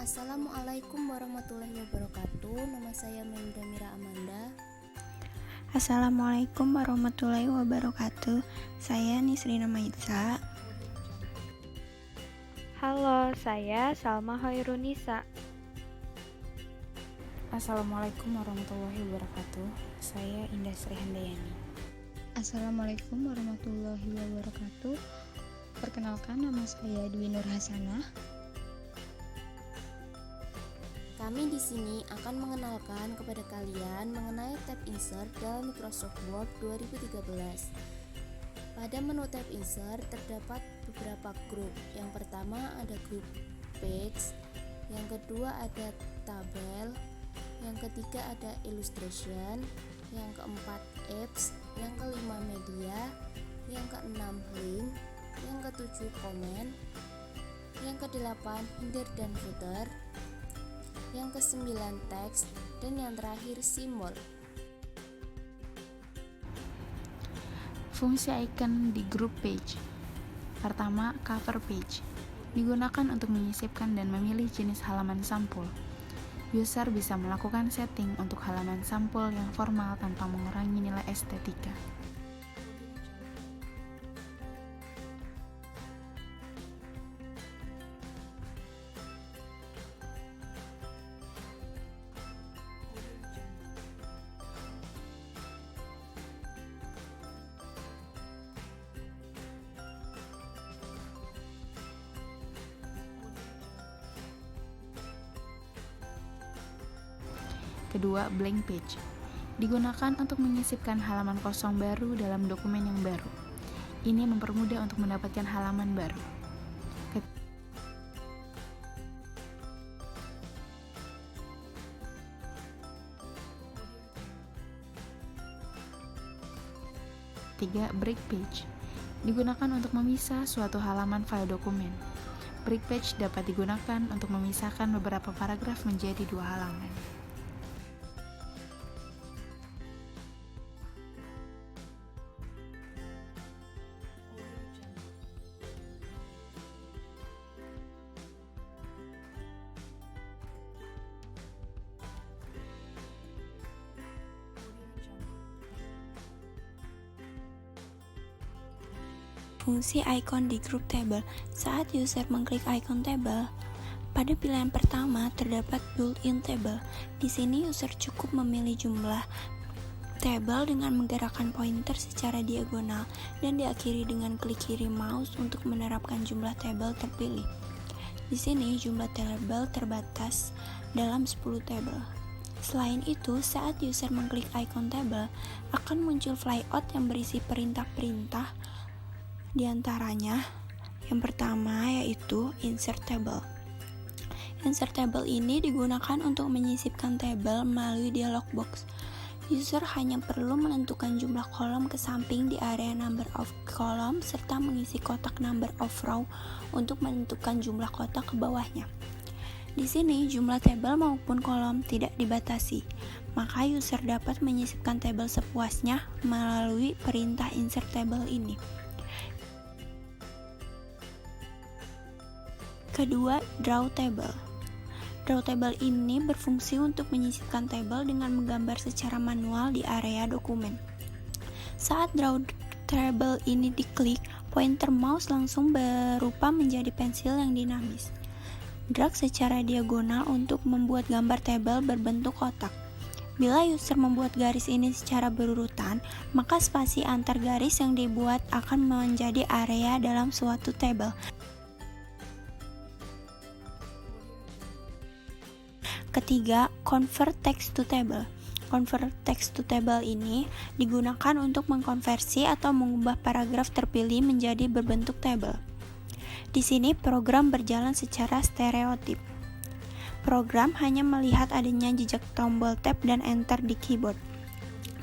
Assalamualaikum warahmatullahi wabarakatuh. Nama saya Maimda Mira Amanda. Assalamualaikum warahmatullahi wabarakatuh. Saya Nisrina Maitza. Halo, saya Salma Hoirunisa. Assalamualaikum warahmatullahi wabarakatuh. Saya Indah Sri Handayani. Assalamualaikum warahmatullahi wabarakatuh. Perkenalkan, nama saya Dwi Nur Hasanah. Kami di sini akan mengenalkan kepada kalian mengenai tab insert dalam Microsoft Word 2013. Pada menu tab insert terdapat beberapa grup. Yang pertama ada grup page, yang kedua ada tabel, yang ketiga ada illustration, yang keempat apps, yang kelima media, yang keenam link, yang ketujuh komen, yang kedelapan header dan footer, yang kesembilan teks, dan yang terakhir simbol. Fungsi icon di grup page. Pertama, cover page. Digunakan untuk menyisipkan dan memilih jenis halaman sampul. User bisa melakukan setting untuk halaman sampul yang formal tanpa mengurangi nilai estetika. Kedua, blank page. Digunakan untuk menyisipkan halaman kosong baru dalam dokumen yang baru. Ini mempermudah untuk mendapatkan halaman baru. Ketiga, break page. Digunakan untuk memisah suatu halaman file dokumen. Break page dapat digunakan untuk memisahkan beberapa paragraf menjadi dua halaman. Fungsi icon di grup table. Saat user mengklik icon table, pada pilihan pertama terdapat built-in table. Di sini user cukup memilih jumlah table dengan menggerakkan pointer secara diagonal dan diakhiri dengan klik kiri mouse untuk menerapkan jumlah table terpilih. Di sini jumlah table terbatas dalam 10 table. Selain itu, saat user mengklik icon table, akan muncul flyout yang berisi perintah-perintah. Di antaranya, yang pertama yaitu insert table. Insert table ini digunakan untuk menyisipkan tabel melalui dialog box. User hanya perlu menentukan jumlah kolom ke samping di area number of column serta mengisi kotak number of row untuk menentukan jumlah kotak ke bawahnya. Di sini jumlah tabel maupun kolom tidak dibatasi, maka user dapat menyisipkan tabel sepuasnya melalui perintah insert table ini. Kedua, draw table. Draw table ini berfungsi untuk menyisipkan tabel dengan menggambar secara manual di area dokumen. Saat draw table ini diklik, pointer mouse langsung berubah menjadi pensil yang dinamis. Drag secara diagonal untuk membuat gambar tabel berbentuk kotak. Bila user membuat garis ini secara berurutan, maka spasi antar garis yang dibuat akan menjadi area dalam suatu tabel. Ketiga, convert text to table. Convert text to table ini digunakan untuk mengkonversi atau mengubah paragraf terpilih menjadi berbentuk tabel. Di sini program berjalan secara stereotip. Program hanya melihat adanya jejak tombol tab dan enter di keyboard.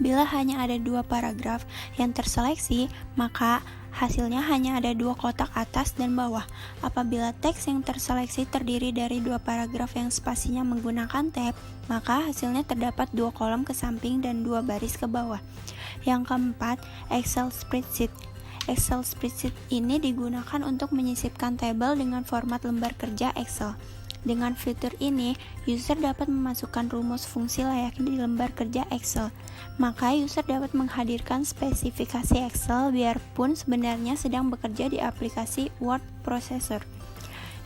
Bila hanya ada dua paragraf yang terseleksi, maka hasilnya hanya ada dua kotak atas dan bawah. Apabila teks yang terseleksi terdiri dari dua paragraf yang spasinya menggunakan tab, maka hasilnya terdapat dua kolom ke samping dan dua baris ke bawah. Yang keempat, Excel spreadsheet. Excel spreadsheet ini digunakan untuk menyisipkan tabel dengan format lembar kerja Excel. Dengan fitur ini, user dapat memasukkan rumus fungsi layaknya di lembar kerja Excel. Maka user dapat menghadirkan spesifikasi Excel biarpun sebenarnya sedang bekerja di aplikasi word processor.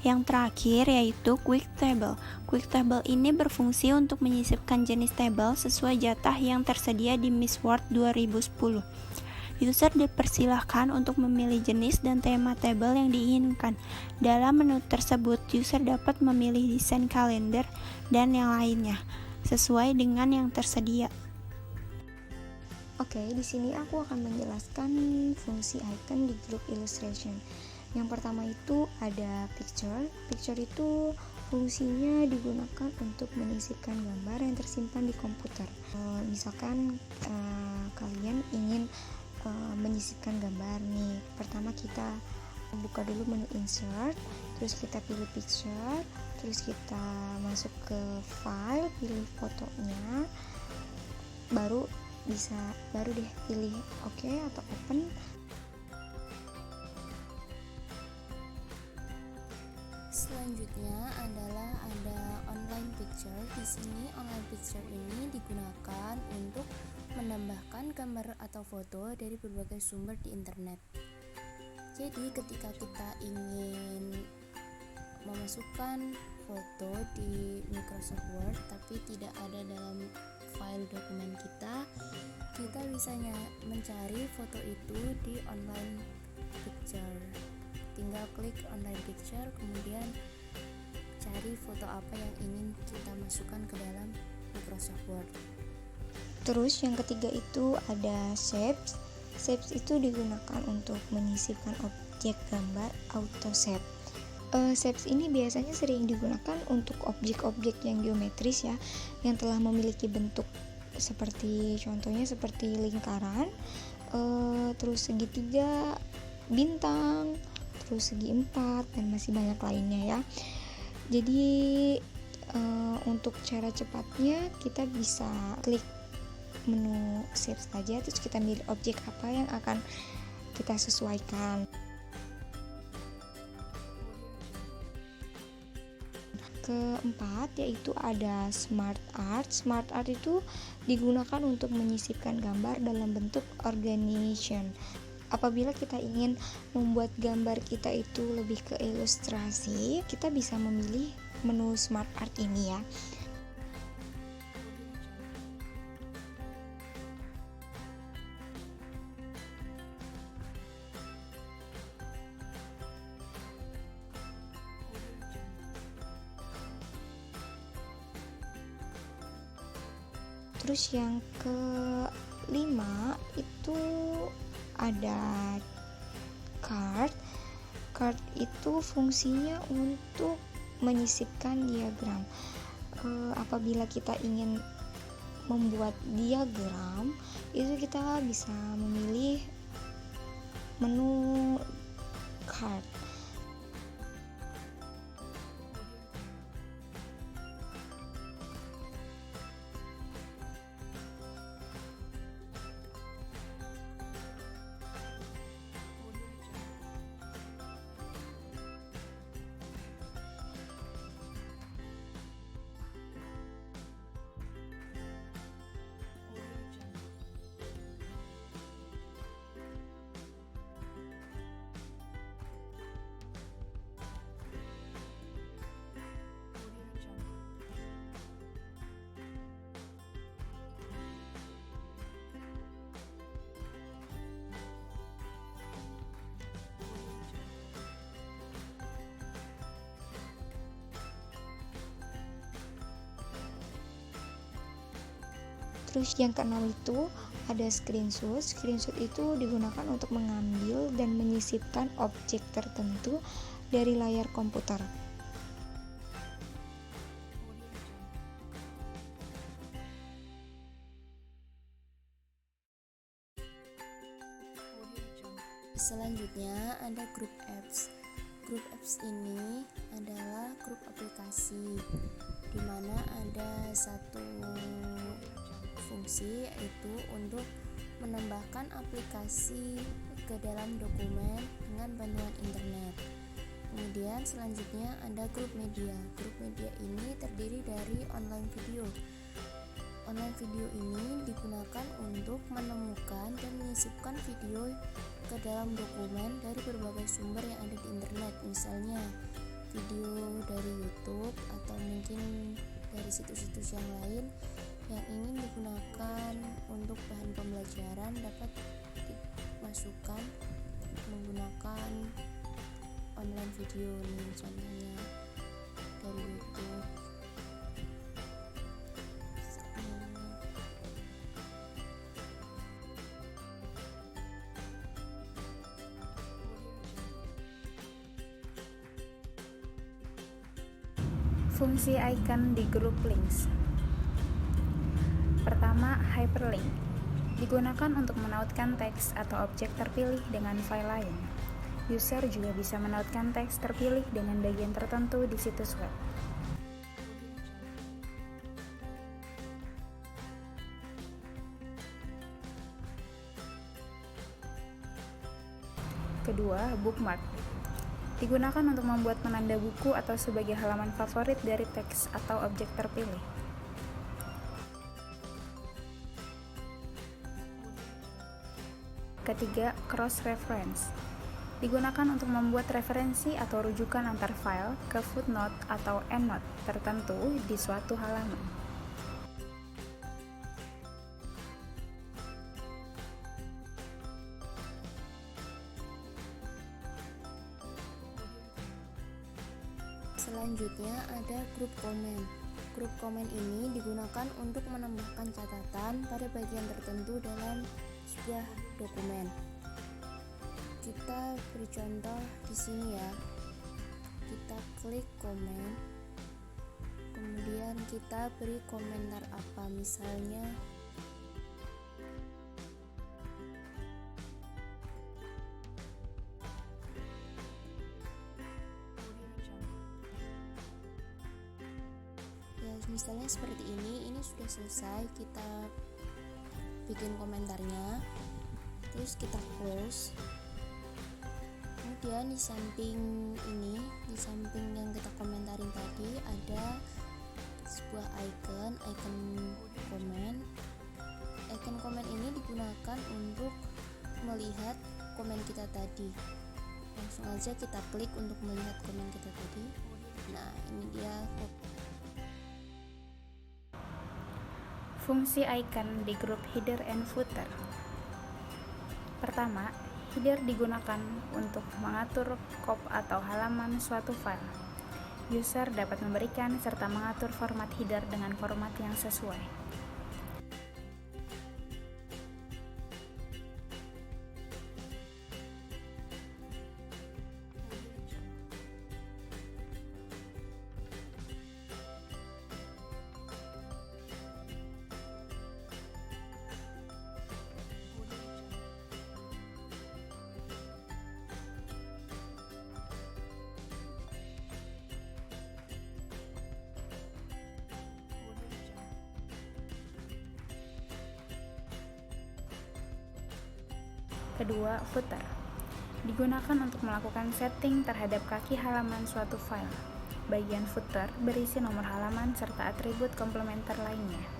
Yang terakhir yaitu Quick Table. Quick Table ini berfungsi untuk menyisipkan jenis tabel sesuai jatah yang tersedia di Miss Word 2010. User dipersilahkan untuk memilih jenis dan tema tabel yang diinginkan. Dalam menu tersebut, user dapat memilih desain kalender dan yang lainnya, sesuai dengan yang tersedia. Oke, di sini aku akan menjelaskan fungsi icon di grup illustration. Yang pertama itu ada picture. Picture itu fungsinya digunakan untuk menyisipkan gambar yang tersimpan di komputer. Misalkan kalian ingin menyisipkan gambar nih. Pertama kita buka dulu menu insert, terus kita pilih picture, terus kita masuk ke file, pilih fotonya, baru deh pilih oke atau open. Selanjutnya adalah ada online picture. Di sini online picture ini digunakan untuk menambahkan gambar atau foto dari berbagai sumber di internet. Jadi ketika kita ingin memasukkan foto di Microsoft Word tapi tidak ada dalam file dokumen kita bisa mencari foto itu di online picture. Tinggal klik online picture, kemudian cari foto apa yang ingin kita masukkan ke dalam Microsoft Word. Terus yang ketiga itu ada shapes. Shapes itu digunakan untuk menyisipkan objek gambar auto shape. Shapes ini biasanya sering digunakan untuk objek-objek yang geometris ya, yang telah memiliki bentuk contohnya seperti lingkaran, terus segitiga, bintang, terus segi empat, dan masih banyak lainnya ya. Jadi untuk cara cepatnya kita bisa klik menu save saja, terus kita milih objek apa yang akan kita sesuaikan. Keempat yaitu ada smart art. Smart art itu digunakan untuk menyisipkan gambar dalam bentuk organization. Apabila kita ingin membuat gambar kita itu lebih ke ilustrasi, kita bisa memilih menu smart art ini ya. Terus yang kelima itu ada card. Card itu fungsinya untuk menyisipkan diagram. Apabila kita ingin membuat diagram, itu kita bisa memilih menu card. Terus yang keenam itu ada screenshot. Screenshot itu digunakan untuk mengambil dan menyisipkan objek tertentu dari layar komputer. Selanjutnya ada grup apps. Grup apps ini adalah grup aplikasi di mana ada satu fungsi yaitu untuk menambahkan aplikasi ke dalam dokumen dengan bantuan internet. Kemudian selanjutnya ada grup media. Grup media ini terdiri dari online video. Online video ini digunakan untuk menemukan dan menyisipkan video ke dalam dokumen dari berbagai sumber yang ada di internet, misalnya video dari YouTube atau mungkin dari situs-situs yang lain yang ingin digunakan untuk bahan pembelajaran dapat dimasukkan menggunakan online video nih, contohnya dari YouTube. Fungsi icon di grup links. Pertama, hyperlink. Digunakan untuk menautkan teks atau objek terpilih dengan file lain. User juga bisa menautkan teks terpilih dengan bagian tertentu di situs web. Kedua, bookmark. Digunakan untuk membuat penanda buku atau sebagai halaman favorit dari teks atau objek terpilih. Ketiga, cross-reference. Digunakan untuk membuat referensi atau rujukan antar file ke footnote atau endnote tertentu di suatu halaman. Selanjutnya ada grup komen. Grup komen ini digunakan untuk menambahkan catatan pada bagian tertentu dalam sebuah dokumen. Kita beri contoh di sini ya. Kita klik komen. Kemudian kita beri komentar apa, misalnya misalnya seperti ini sudah selesai, kita bikin komentarnya, terus kita close. Kemudian di samping ini, di samping yang kita komentarin tadi ada sebuah icon komen. Icon komen ini digunakan untuk melihat komen kita tadi. Langsung aja kita klik untuk melihat komen kita tadi. Nah, ini dia Fungsi icon di grup header and footer. Pertama, header digunakan untuk mengatur kop atau halaman suatu file. User dapat memberikan serta mengatur format header dengan format yang sesuai. Kedua, footer. Digunakan untuk melakukan setting terhadap kaki halaman suatu file. Bagian footer berisi nomor halaman serta atribut komplementer lainnya.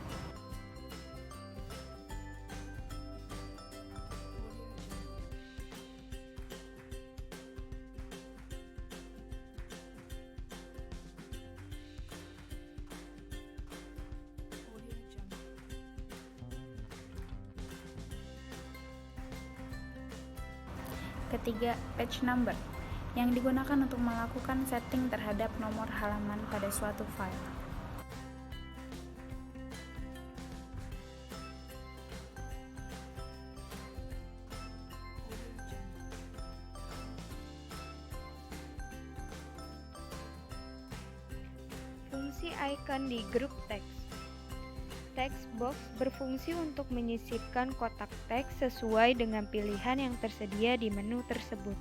Ketiga, page number, yang digunakan untuk melakukan setting terhadap nomor halaman pada suatu file. Fungsi icon di grup teks. Text box berfungsi untuk menyisipkan kotak teks sesuai dengan pilihan yang tersedia di menu tersebut.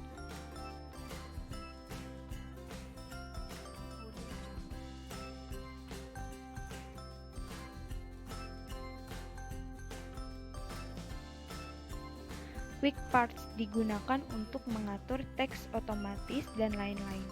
Quick Parts digunakan untuk mengatur teks otomatis dan lain-lain.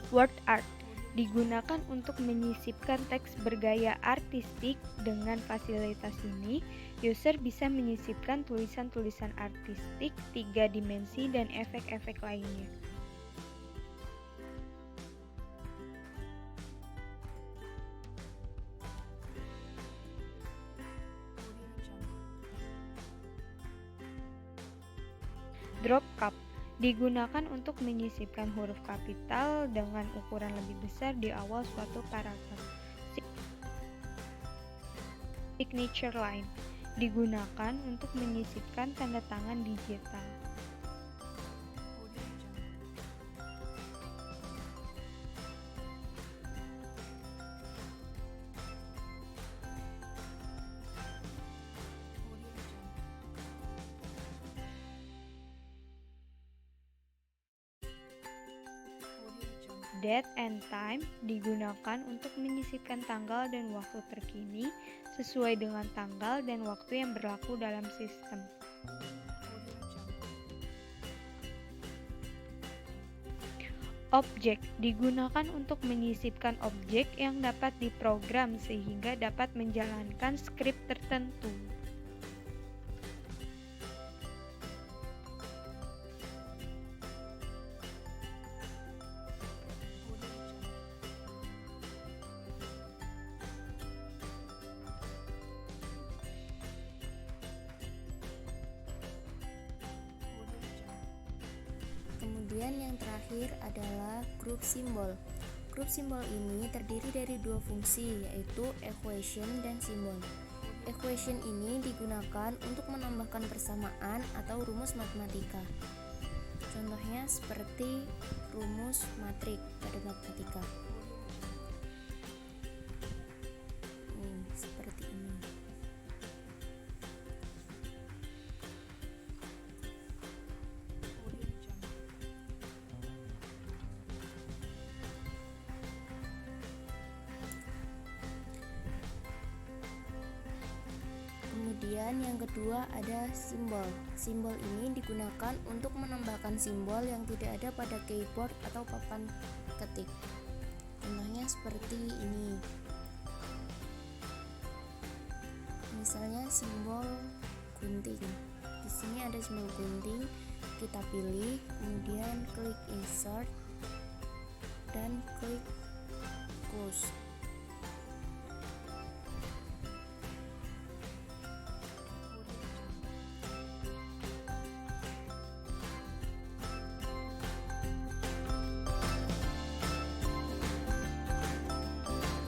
Word Art digunakan untuk menyisipkan teks bergaya artistik. Dengan fasilitas ini, user bisa menyisipkan tulisan-tulisan artistik, 3 dimensi, dan efek-efek lainnya. Drop Cap digunakan untuk menyisipkan huruf kapital dengan ukuran lebih besar di awal suatu paragraf. Signature Line digunakan untuk menyisipkan tanda tangan digital. Date and time digunakan untuk menyisipkan tanggal dan waktu terkini sesuai dengan tanggal dan waktu yang berlaku dalam sistem. Objek digunakan untuk menyisipkan objek yang dapat diprogram sehingga dapat menjalankan skrip tertentu. Kemudian yang terakhir adalah grup simbol. Grup simbol ini terdiri dari dua fungsi, yaitu equation dan simbol. Equation ini digunakan untuk menambahkan persamaan atau rumus matematika. Contohnya seperti rumus matrik pada matematika. Seperti ini. Kemudian yang kedua ada simbol. Simbol ini digunakan untuk menambahkan simbol yang tidak ada pada keyboard atau papan ketik. Contohnya seperti ini. Misalnya simbol gunting. Di sini ada simbol gunting. Kita pilih, kemudian klik insert dan klik close.